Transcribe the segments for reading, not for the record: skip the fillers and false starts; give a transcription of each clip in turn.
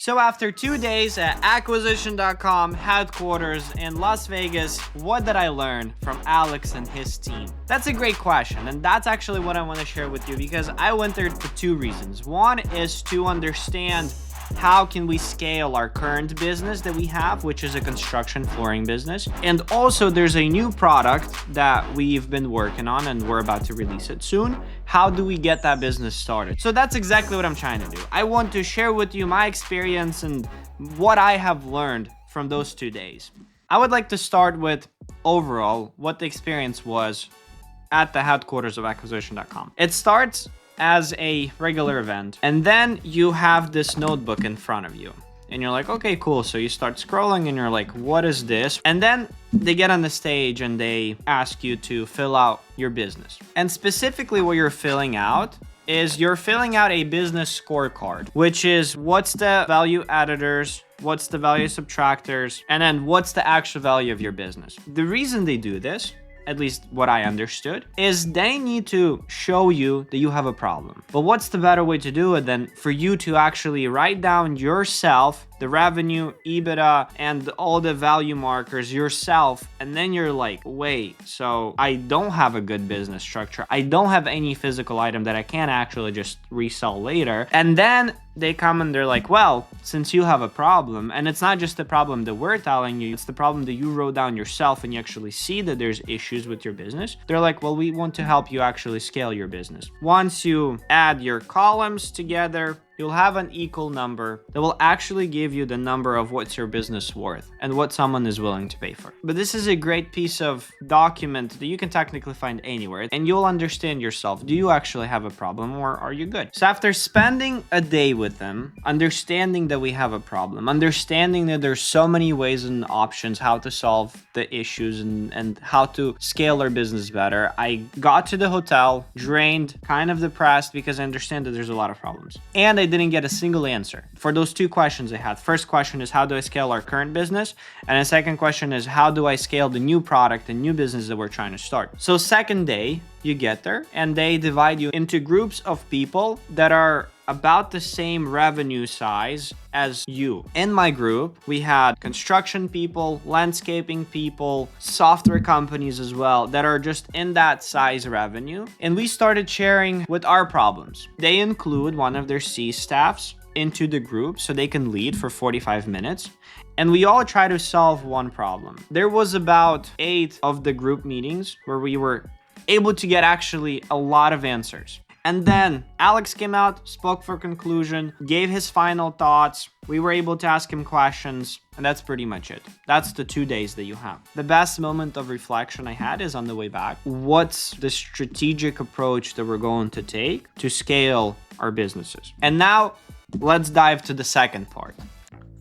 So after 2 days at acquisition.com headquarters in Las Vegas, what did I learn from Alex and his team? That's a great question, and that's actually what I want to share with you because I went there for 2 reasons. One is to understand how can we scale our current business that we have, which is a construction flooring business. And also there's a new product that we've been working on and we're about to release it soon. How do we get that business started? So that's exactly what I'm trying to do. I want to share with you my experience and what I have learned from those 2 days. I would like to start with overall what the experience was at the headquarters of acquisition.com. It starts as a regular event, and then you have this notebook in front of you and you're like, okay, cool. So you start scrolling and you're like, what is this? And then they get on the stage and they ask you to fill out your business. And specifically what you're filling out is you're filling out a business scorecard, which is what's the value adders, what's the value subtractors, and then what's the actual value of your business. The reason they do this, at least what I understood, is they need to show you that you have a problem. But what's the better way to do it than for you to actually write down yourself the revenue, EBITDA, and all the value markers yourself, and then you're like, wait, so I don't have a good business structure. I don't have any physical item that I can actually just resell later. And then they come and they're like, well, since you have a problem, and it's not just the problem that we're telling you, it's the problem that you wrote down yourself and you actually see that there's issues with your business. They're like, well, we want to help you actually scale your business. Once you add your columns together, you'll have an equal number that will actually give you the number of what's your business worth and what someone is willing to pay for. But this is a great piece of document that you can technically find anywhere, and you'll understand yourself. Do you actually have a problem or are you good? So after spending a day with them, understanding that we have a problem, understanding that there's so many ways and options how to solve the issues and how to scale our business better, I got to the hotel, drained, kind of depressed because I understand that there's a lot of problems. And I didn't get a single answer for those 2 questions I had. First question is, how do I scale our current business? And the second question is, how do I scale the new product and new business that we're trying to start? So second day, you get there and they divide you into groups of people that are about the same revenue size as you. In my group, we had construction people, landscaping people, software companies as well that are just in that size revenue. And we started sharing with our problems. They include one of their C staffs into the group so they can lead for 45 minutes. And we all try to solve one problem. There was about 8 of the group meetings where we were able to get actually a lot of answers. And then Alex came out, spoke for conclusion, gave his final thoughts. We were able to ask him questions, and that's pretty much it. That's the 2 days that you have. The best moment of reflection I had is on the way back. What's the strategic approach that we're going to take to scale our businesses? And now let's dive to the second part.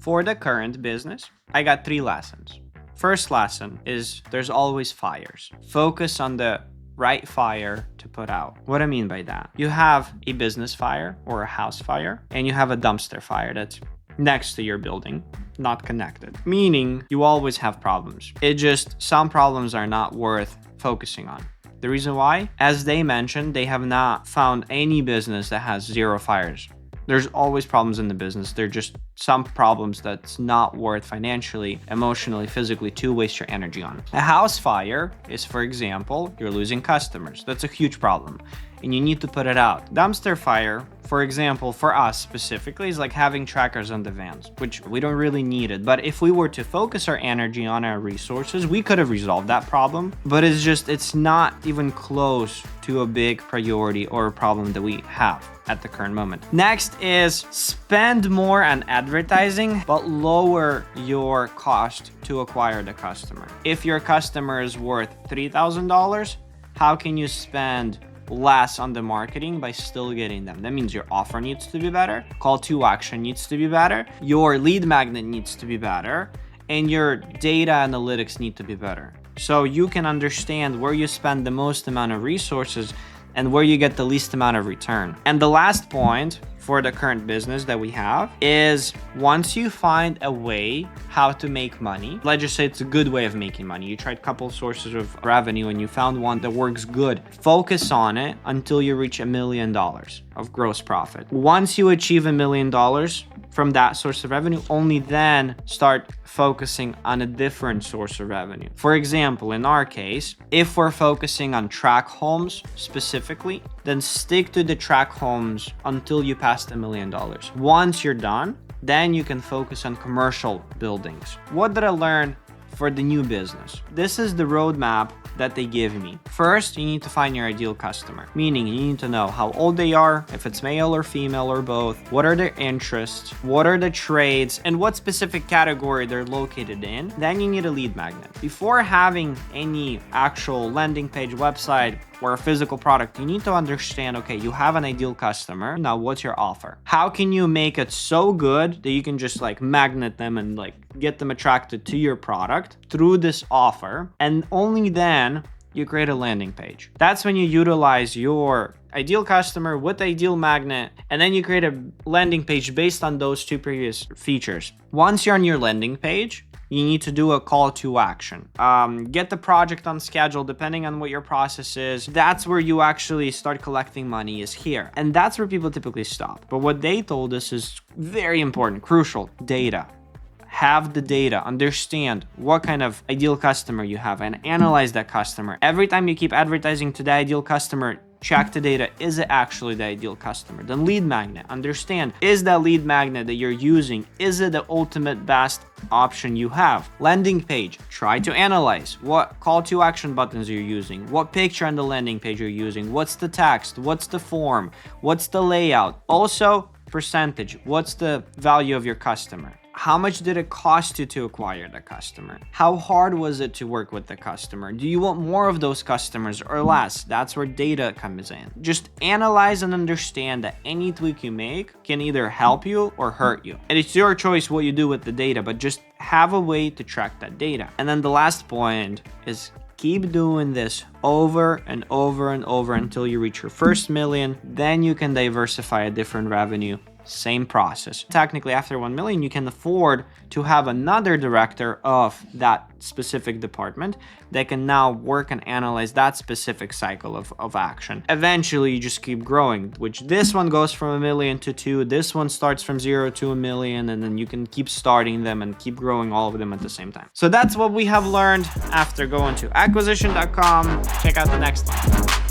For the current business, I got 3 lessons. First lesson is there's always fires. Focus on the right fire to put out. What I mean by that, you have a business fire or a house fire, and you have a dumpster fire that's next to your building, not connected, meaning you always have problems. It just, some problems are not worth focusing on. The reason why, as they mentioned, they have not found any business that has 0 fires. There's always problems in the business. They're just some problems that's not worth financially, emotionally, physically to waste your energy on. A house fire is, for example, you're losing customers. That's a huge problem and you need to put it out. Dumpster fire, for example, for us specifically, is like having trackers on the vans, which we don't really need it. But if we were to focus our energy on our resources, we could have resolved that problem. But it's not even close to a big priority or a problem that we have at the current moment. Next is spend more on advertising, but lower your cost to acquire the customer. If your customer is worth $3,000, how can you spend less on the marketing by still getting them? That means your offer needs to be better, call to action needs to be better, your lead magnet needs to be better, and your data analytics need to be better. So you can understand where you spend the most amount of resources and where you get the least amount of return. And the last point for the current business that we have is once you find a way how to make money, let's just say it's a good way of making money. You tried a couple sources of revenue and you found one that works good. Focus on it until you reach $1 million of gross profit. Once you achieve $1 million from that source of revenue, only then start focusing on a different source of revenue. For example, in our case, if we're focusing on track homes specifically, then stick to the track homes until you pass $1 million. Once you're done, then you can focus on commercial buildings. What did I learn for the new business? This is the roadmap that they give me. First, you need to find your ideal customer, meaning you need to know how old they are, if it's male or female or both, what are their interests, what are the trades, and what specific category they're located in. Then you need a lead magnet. Before having any actual landing page, website, or a physical product, you need to understand, okay, you have an ideal customer. Now, what's your offer? How can you make it so good that you can just like magnet them and like get them attracted to your product through this offer? And only then you create a landing page. That's when you utilize your ideal customer with the ideal magnet, and then you create a landing page based on those two previous features. Once you're on your landing page, you need to do a call to action. Get the project on schedule, depending on what your process is. That's where you actually start collecting money, is here. And that's where people typically stop. But what they told us is very important, crucial: data. Have the data, understand what kind of ideal customer you have, and analyze that customer. Every time you keep advertising to the ideal customer, check the data. Is it actually the ideal customer? Then lead magnet. Understand, is that lead magnet that you're using, is it the ultimate best option you have? Landing page. Try to analyze what call to action buttons you're using, what picture on the landing page you're using, what's the text, what's the form, what's the layout. Also, percentage. What's the value of your customer? How much did it cost you to acquire the customer? How hard was it to work with the customer? Do you want more of those customers or less? That's where data comes in. Just analyze and understand that any tweak you make can either help you or hurt you. And it's your choice what you do with the data, but just have a way to track that data. And then the last point is keep doing this over and over and over until you reach your first million. Then you can diversify a different revenue. Same process. Technically, after 1 million, you can afford to have another director of that specific department that can now work and analyze that specific cycle of action. Eventually, you just keep growing, which this one goes from 1 million to 2. This one starts from 0 to 1 million, and then you can keep starting them and keep growing all of them at the same time. So that's what we have learned after going to acquisition.com. Check out the next one.